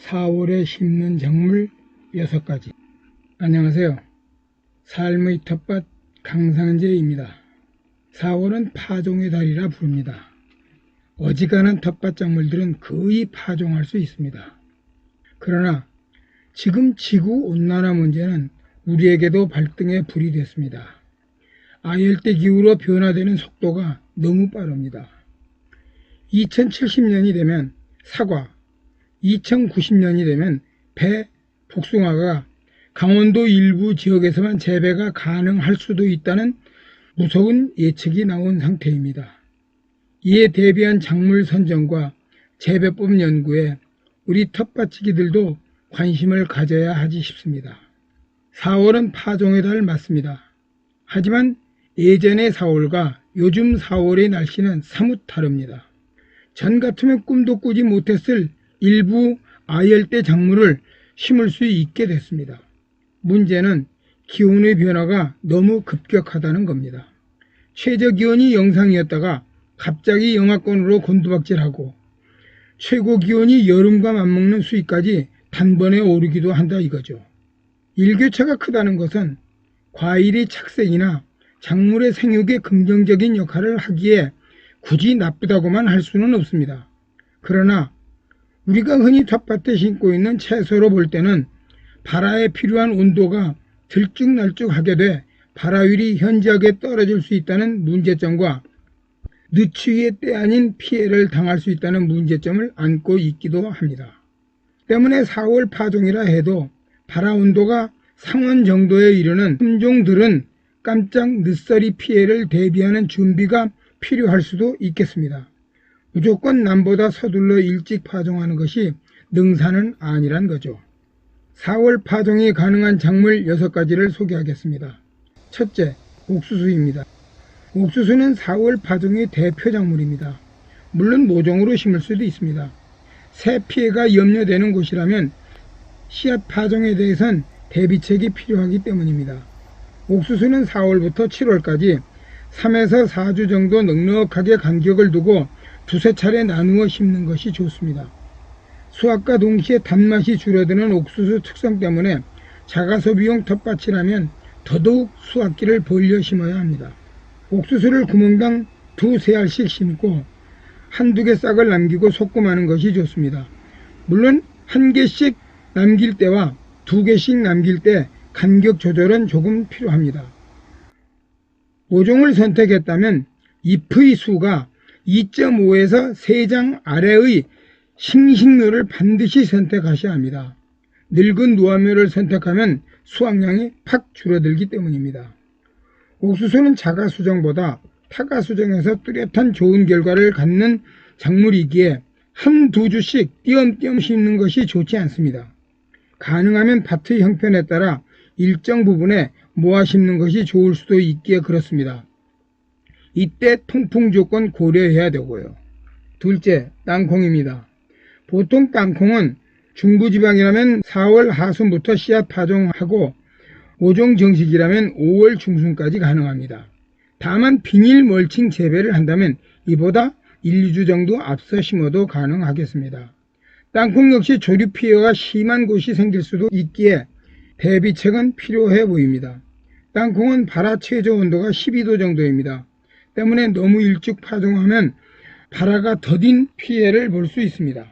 4월에 심는 작물 6가지. 안녕하세요. 삶의 텃밭 강상재입니다. 4월은 파종의 달이라 부릅니다. 어지간한 텃밭 작물들은 거의 파종할 수 있습니다. 그러나 지금 지구온난화 문제는 우리에게도 발등에 불이 됐습니다. 아열대 기후로 변화되는 속도가 너무 빠릅니다. 2070년이 되면 사과, 2090년이 되면 배, 복숭아가 강원도 일부 지역에서만 재배가 가능할 수도 있다는 무서운 예측이 나온 상태입니다. 이에 대비한 작물 선정과 재배법 연구에 우리 텃밭지기들도 관심을 가져야 하지 싶습니다. 4월은 파종의 달 맞습니다. 하지만 예전의 4월과 요즘 4월의 날씨는 사뭇 다릅니다. 전 같으면 꿈도 꾸지 못했을 일부 아열대 작물을 심을 수 있게 됐습니다. 문제는 기온의 변화가 너무 급격하다는 겁니다. 최저기온이 영상이었다가 갑자기 영하권으로 곤두박질하고 최고기온이 여름과 맞먹는 수위까지 단번에 오르기도 한다 이거죠. 일교차가 크다는 것은 과일의 착색이나 작물의 생육에 긍정적인 역할을 하기에 굳이 나쁘다고만 할 수는 없습니다. 그러나 우리가 흔히 텃밭에 심고 있는 채소로 볼 때는 발화에 필요한 온도가 들쭉날쭉하게 돼 발화율이 현저하게 떨어질 수 있다는 문제점과 늦추위의 때 아닌 피해를 당할 수 있다는 문제점을 안고 있기도 합니다. 때문에 4월 파종이라 해도 발화 온도가 상온 정도에 이르는 품종들은 깜짝 늦서리 피해를 대비하는 준비가 필요할 수도 있겠습니다. 무조건 남보다 서둘러 일찍 파종하는 것이 능사는 아니란 거죠. 4월 파종이 가능한 작물 6가지를 소개하겠습니다. 첫째, 옥수수입니다. 옥수수는 4월 파종의 대표 작물입니다. 물론 모종으로 심을 수도 있습니다. 새 피해가 염려되는 곳이라면 씨앗 파종에 대해선 대비책이 필요하기 때문입니다. 옥수수는 4월부터 7월까지 3에서 4주 정도 넉넉하게 간격을 두고 두세 차례 나누어 심는 것이 좋습니다. 수확과 동시에 단맛이 줄어드는 옥수수 특성 때문에 자가소비용 텃밭이라면 더더욱 수확기를 벌려 심어야 합니다. 옥수수를 구멍당 두세 알씩 심고 한두 개 싹을 남기고 소금하는 것이 좋습니다. 물론 한 개씩 남길 때와 두 개씩 남길 때 간격 조절은 조금 필요합니다. 모종을 선택했다면 잎의 수가 2.5에서 3장 아래의 싱싱묘를 반드시 선택하셔야 합니다. 늙은 노화묘를 선택하면 수확량이 팍 줄어들기 때문입니다. 옥수수는 자가수정보다 타가수정에서 뚜렷한 좋은 결과를 갖는 작물이기에 한두 주씩 띄엄띄엄 심는 것이 좋지 않습니다. 가능하면 밭의 형편에 따라 일정 부분에 모아 심는 것이 좋을 수도 있기에 그렇습니다. 이때 통풍 조건 고려해야 되고요. 둘째, 땅콩입니다. 보통 땅콩은 중부지방이라면 4월 하순부터 씨앗 파종하고 모종 정식이라면 5월 중순까지 가능합니다. 다만 비닐 멀칭 재배를 한다면 이보다 1, 2주 정도 앞서 심어도 가능하겠습니다. 땅콩 역시 조류 피해가 심한 곳이 생길 수도 있기에 대비책은 필요해 보입니다. 땅콩은 발화 최저 온도가 12도 정도입니다. 때문에 너무 일찍 파종하면 발화가 더딘 피해를 볼 수 있습니다.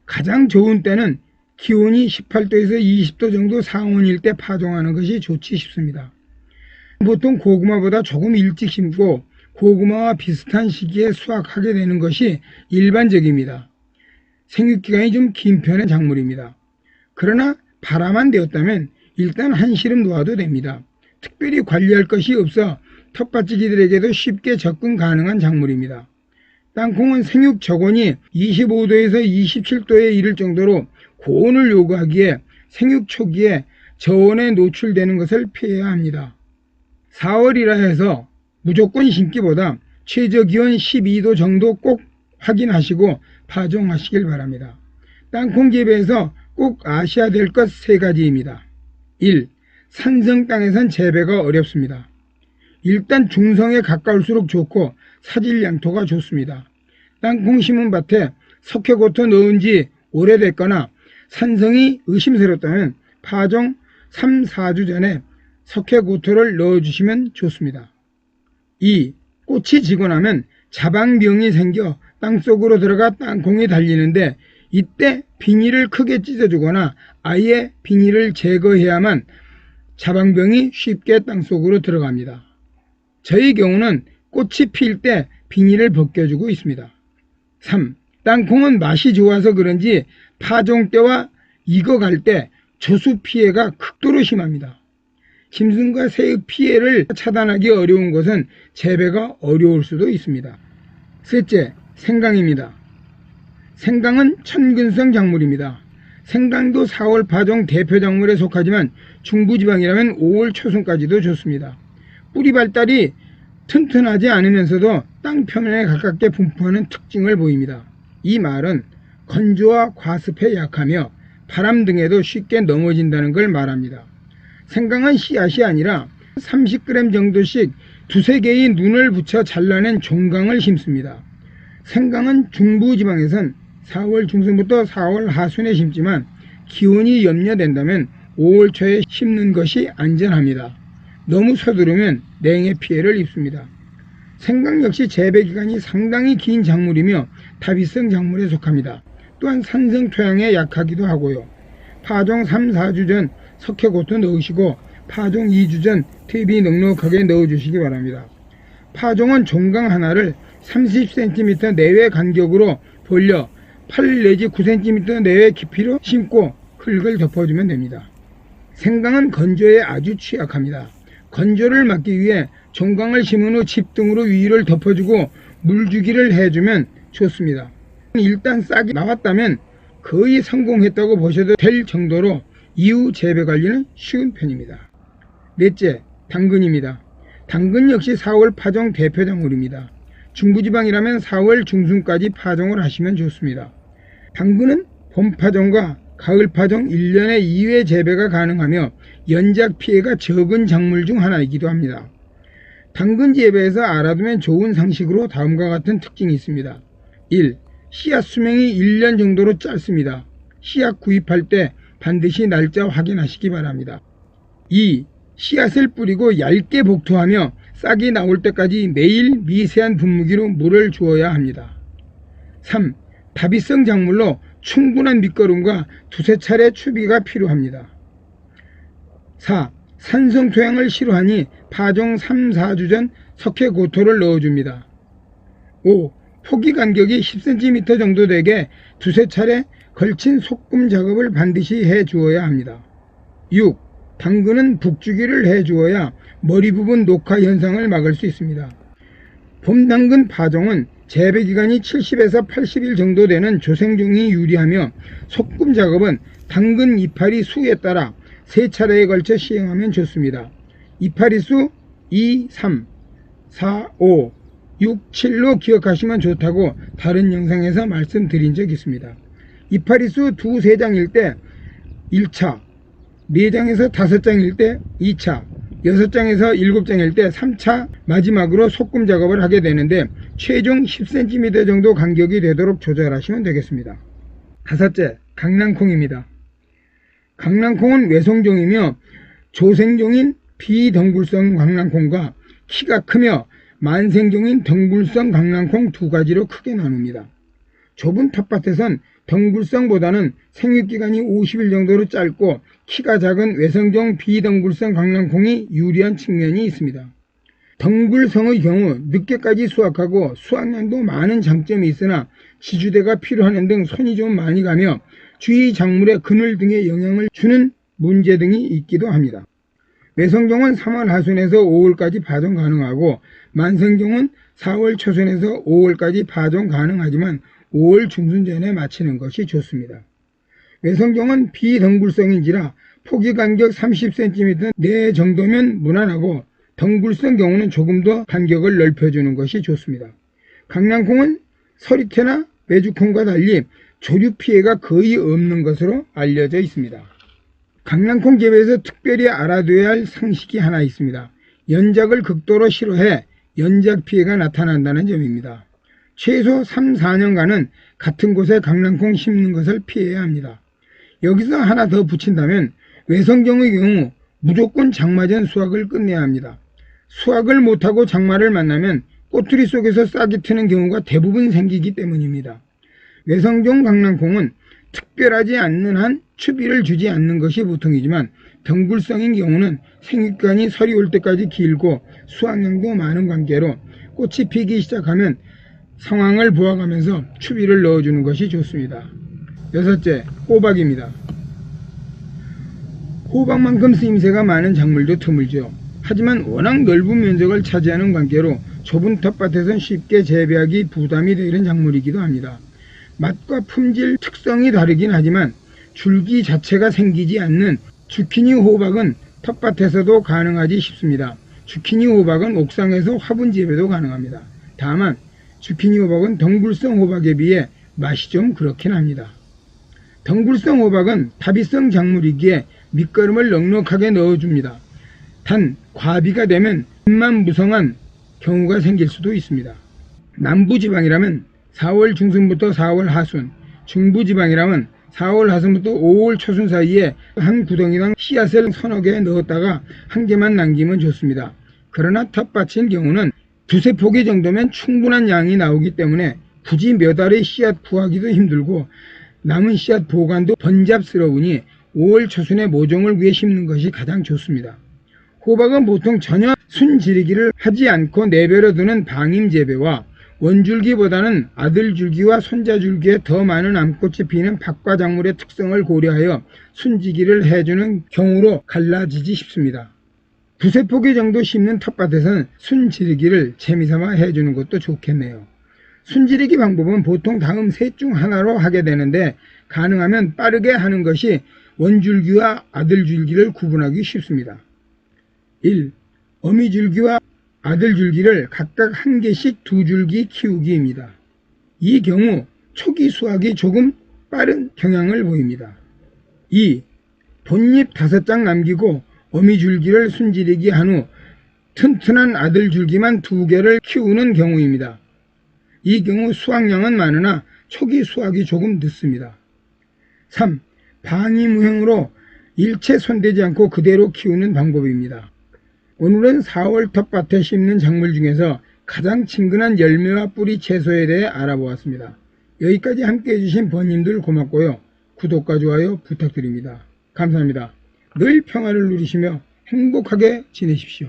가장 좋은 때는 기온이 18도에서 20도 정도 상온일 때 파종하는 것이 좋지 싶습니다. 보통 고구마보다 조금 일찍 심고 고구마와 비슷한 시기에 수확하게 되는 것이 일반적입니다. 생육기간이 좀 긴 편의 작물입니다. 그러나 발화만 되었다면 일단 한 시름 놓아도 됩니다. 특별히 관리할 것이 없어 텃밭지기들에게도 쉽게 접근 가능한 작물입니다. 땅콩은 생육 저온이 25도에서 27도에 이를 정도로 고온을 요구하기에 생육 초기에 저온에 노출되는 것을 피해야 합니다. 4월이라 해서 무조건 심기보다 최저기온 12도 정도 꼭 확인하시고 파종하시길 바랍니다. 땅콩 재배에서 꼭 아셔야 될 것 3가지입니다. 1. 산성 땅에선 재배가 어렵습니다. 일단 중성에 가까울수록 좋고 사질 양토가 좋습니다. 땅콩 심은 밭에 석회고토 넣은 지 오래됐거나 산성이 의심스럽다면 파종 3, 4주 전에 석회고토를 넣어주시면 좋습니다. 2. 꽃이 지고 나면 자방병이 생겨 땅속으로 들어가 땅콩이 달리는데 이때 비닐을 크게 찢어주거나 아예 비닐을 제거해야만 자방병이 쉽게 땅속으로 들어갑니다. 저희 경우는 꽃이 필 때 비닐을 벗겨주고 있습니다. 3. 땅콩은 맛이 좋아서 그런지 파종 때와 익어갈 때 조수 피해가 극도로 심합니다. 짐승과 새의 피해를 차단하기 어려운 것은 재배가 어려울 수도 있습니다. 셋째, 생강입니다. 생강은 천근성 작물입니다. 생강도 4월 파종 대표 작물에 속하지만 중부지방이라면 5월 초순까지도 좋습니다. 뿌리 발달이 튼튼하지 않으면서도 땅 표면에 가깝게 분포하는 특징을 보입니다. 이 말은 건조와 과습에 약하며 바람 등에도 쉽게 넘어진다는 걸 말합니다. 생강은 씨앗이 아니라 30g 정도씩 두세 개의 눈을 붙여 잘라낸 종강을 심습니다. 생강은 중부지방에선 4월 중순부터 4월 하순에 심지만 기온이 염려된다면 5월 초에 심는 것이 안전합니다. 너무 서두르면 냉해 피해를 입습니다. 생강 역시 재배기간이 상당히 긴 작물이며 다비성 작물에 속합니다. 또한 산성 토양에 약하기도 하고요. 파종 3, 4주 전 석회고토 넣으시고 파종 2주 전 퇴비 넉넉하게 넣어주시기 바랍니다. 파종은 종강 하나를 30cm 내외 간격으로 벌려 8 내지 9cm 내외 깊이로 심고 흙을 덮어주면 됩니다. 생강은 건조에 아주 취약합니다. 건조를 막기 위해 종강을 심은 후 집 등으로 위를 덮어주고 물주기를 해주면 좋습니다. 일단 싹이 나왔다면 거의 성공했다고 보셔도 될 정도로 이후 재배 관리는 쉬운 편입니다. 넷째, 당근입니다. 당근 역시 4월 파종 대표 작물입니다. 중부지방이라면 4월 중순까지 파종을 하시면 좋습니다. 당근은 봄 파종과 가을 파종 1년에 2회 재배가 가능하며 연작 피해가 적은 작물 중 하나이기도 합니다. 당근 재배에서 알아두면 좋은 상식으로 다음과 같은 특징이 있습니다. 1. 씨앗 수명이 1년 정도로 짧습니다. 씨앗 구입할 때 반드시 날짜 확인하시기 바랍니다. 2. 씨앗을 뿌리고 얇게 복토하며 싹이 나올 때까지 매일 미세한 분무기로 물을 주어야 합니다. 3. 다비성 작물로 충분한 밑거름과 두세 차례 추비가 필요합니다. 4. 산성 토양을 싫어하니 파종 3, 4주 전 석회고토를 넣어줍니다. 5. 포기 간격이 10cm 정도 되게 두세 차례 걸친 소금 작업을 반드시 해 주어야 합니다. 6. 당근은 북주기를 해 주어야 머리 부분 녹화 현상을 막을 수 있습니다. 봄 당근 파종은 재배기간이 70에서 80일 정도 되는 조생종이 유리하며 소금 작업은 당근 이파리 수에 따라 3차례에 걸쳐 시행하면 좋습니다. 이파리 수 2, 3, 4, 5, 6, 7로 기억하시면 좋다고 다른 영상에서 말씀드린 적이 있습니다. 이파리 수 2, 3장일 때 1차, 4장에서 5장일 때 2차, 6장에서 7장일 때 3차 마지막으로 소금 작업을 하게 되는데 최종 10cm 정도 간격이 되도록 조절하시면 되겠습니다. 다섯째, 강낭콩입니다. 강낭콩은 외성종이며 조생종인 비덩굴성 강낭콩과 키가 크며 만생종인 덩굴성 강낭콩 두 가지로 크게 나눕니다. 좁은 텃밭에선 덩굴성보다는 생육기간이 50일 정도로 짧고 키가 작은 외성종 비덩굴성 강낭콩이 유리한 측면이 있습니다. 덩굴성의 경우 늦게까지 수확하고 수확량도 많은 장점이 있으나 지주대가 필요하는 등 손이 좀 많이 가며 주위 작물의 그늘 등에 영향을 주는 문제 등이 있기도 합니다. 외성종은 3월 하순에서 5월까지 파종 가능하고 만성종은 4월 초순에서 5월까지 파종 가능하지만 5월 중순 전에 마치는 것이 좋습니다. 외성종은 비덩굴성인지라 포기 간격 30cm 내 정도면 무난하고 덩굴성 경우는 조금 더 간격을 넓혀주는 것이 좋습니다. 강낭콩은 서리태나 메주콩과 달리 조류 피해가 거의 없는 것으로 알려져 있습니다. 강낭콩 재배에서 특별히 알아둬야 할 상식이 하나 있습니다. 연작을 극도로 싫어해 연작 피해가 나타난다는 점입니다. 최소 3, 4년간은 같은 곳에 강낭콩 심는 것을 피해야 합니다. 여기서 하나 더 붙인다면 외성경의 경우 무조건 장마 전 수확을 끝내야 합니다. 수확을 못하고 장마를 만나면 꼬투리 속에서 싹이 트는 경우가 대부분 생기기 때문입니다. 외성종 강낭콩은 특별하지 않는 한 추비를 주지 않는 것이 보통이지만 덩굴성인 경우는 생육기간이 설이 올 때까지 길고 수확량도 많은 관계로 꽃이 피기 시작하면 상황을 보아가면서 추비를 넣어주는 것이 좋습니다. 여섯째, 호박입니다. 호박만큼 쓰임새가 많은 작물도 드물죠. 하지만 워낙 넓은 면적을 차지하는 관계로 좁은 텃밭에선 쉽게 재배하기 부담이 되는 작물이기도 합니다. 맛과 품질 특성이 다르긴 하지만 줄기 자체가 생기지 않는 주키니 호박은 텃밭에서도 가능하지 싶습니다. 주키니 호박은 옥상에서 화분 재배도 가능합니다. 다만 주키니 호박은 덩굴성 호박에 비해 맛이 좀 그렇긴 합니다. 덩굴성 호박은 다비성 작물이기에 밑거름을 넉넉하게 넣어줍니다. 단 과비가 되면 잎만 무성한 경우가 생길 수도 있습니다. 남부지방이라면 4월 중순부터 4월 하순, 중부지방이라면 4월 하순부터 5월 초순 사이에 한 구덩이당 씨앗을 서너 개 넣었다가 한 개만 남기면 좋습니다. 그러나 텃밭인 경우는 두세 포기 정도면 충분한 양이 나오기 때문에 굳이 몇 알의 씨앗 구하기도 힘들고 남은 씨앗 보관도 번잡스러우니 5월 초순에 모종을 위해 심는 것이 가장 좋습니다. 호박은 보통 전혀 순지르기를 하지 않고 내버려 두는 방임재배와 원줄기보다는 아들줄기와 손자줄기에 더 많은 암꽃이 피는 박과작물의 특성을 고려하여 순지기를 해주는 경우로 갈라지지 싶습니다. 두세 포기 정도 심는 텃밭에서는 순지르기를 재미삼아 해주는 것도 좋겠네요. 순지르기 방법은 보통 다음 셋 중 하나로 하게 되는데 가능하면 빠르게 하는 것이 원줄기와 아들줄기를 구분하기 쉽습니다. 1. 어미줄기와 아들줄기를 각각 한 개씩 두 줄기 키우기입니다. 이 경우 초기 수확이 조금 빠른 경향을 보입니다. 2. 본잎 5장 남기고 어미줄기를 순지르기 한 후 튼튼한 아들줄기만 2개를 키우는 경우입니다. 이 경우 수확량은 많으나 초기 수확이 조금 늦습니다. 3. 방임무형으로 일체 손대지 않고 그대로 키우는 방법입니다. 오늘은 4월 텃밭에 심는 작물 중에서 가장 친근한 열매와 뿌리 채소에 대해 알아보았습니다. 여기까지 함께해 주신 번님들 고맙고요. 구독과 좋아요 부탁드립니다. 감사합니다. 늘 평화를 누리시며 행복하게 지내십시오.